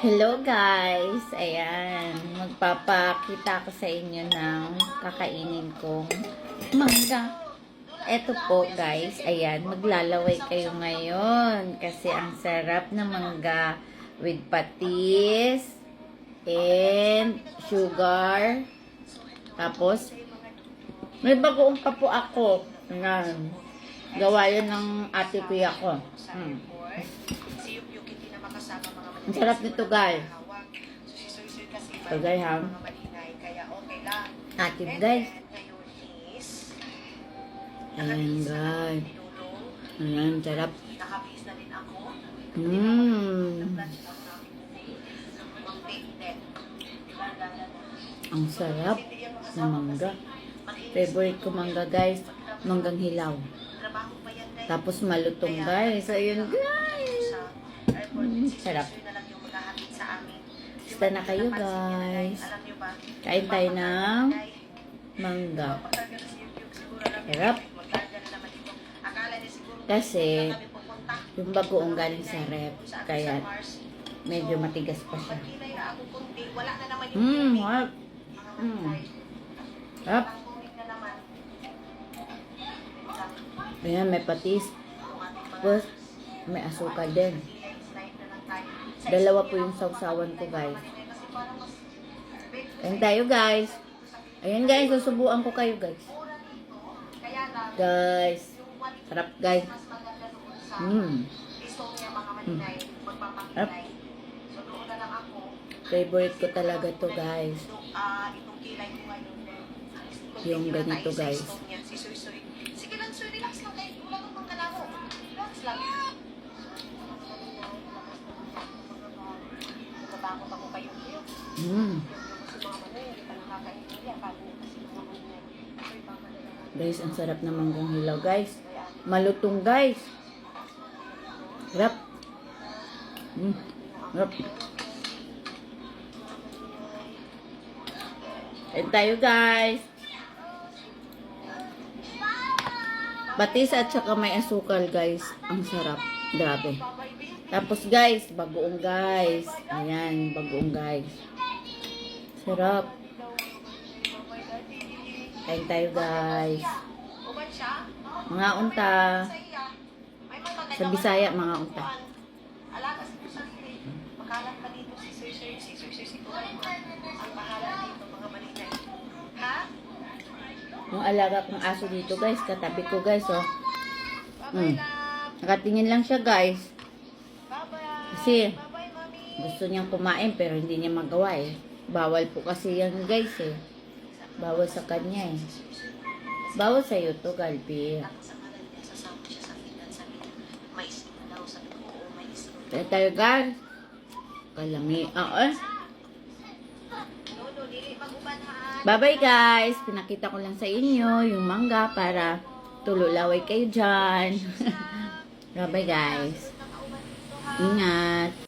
Hello guys! Ayan, magpapakita ko sa inyo ng kakainin kong mangga. Eto po guys, ayan, maglalaway kayo ngayon kasi ang sarap na mangga with patis and sugar. Tapos, may bagoong pa po ako. Ayan, gawa yun ng ate kuya ko. Ang sarap nito guys. So guys ha. Active guys. Ayan guys. Ayan, sarap. Ang sarap na mangga. Favorite ko mangga guys. Manggang hilaw. Tapos malutong guys. Ayun guys. Sarap. Basta na kayo guys. Kain tayo ng mangga. Sarap. Kasi yung bagoong galing sa rep. Kaya medyo matigas pa siya. Sarap. Sarap. Ayan, may patis. Tapos may asukal din. Dalawa po yung sausawan ko guys. Kain tayo guys. Ayan guys, susubuan ko kayo guys. Guys. Sarap guys. Sarap. Favorite ko talaga to guys. Yung ganito guys. Sige lang sir, relax lang kayo. Wala kang pangkalaro. Relax lang. Nagbabangot ako kayo. Guys, ang sarap ng manggong hilaw guys. Malutong guys. Sarap. Sarap. Kain tayo guys. Batis at saka may asukal guys. Ang sarap. Grabe. Tapos guys, bagoong guys. Ayan, bagoong guys. Sarap. Kain tayo guys. Mga unta. Sa Bisaya, mga unta. Makalat pa dito si Sir ang bahala dito mga malinay. Ha? Yung alaga kong aso dito guys, katabi ko guys oh. Nakatingin lang siya guys. Kasi gusto niyang kumain pero hindi niya magawa eh. Bawal po kasi yan guys eh. Bawal sa kanya eh. Bawal sa'yo to Galbi. Kaya tayo guys. Kalami. Bye bye guys. Pinakita ko lang sa inyo yung mangga para tululaway kayo dyan. Bye bye guys. Ingat.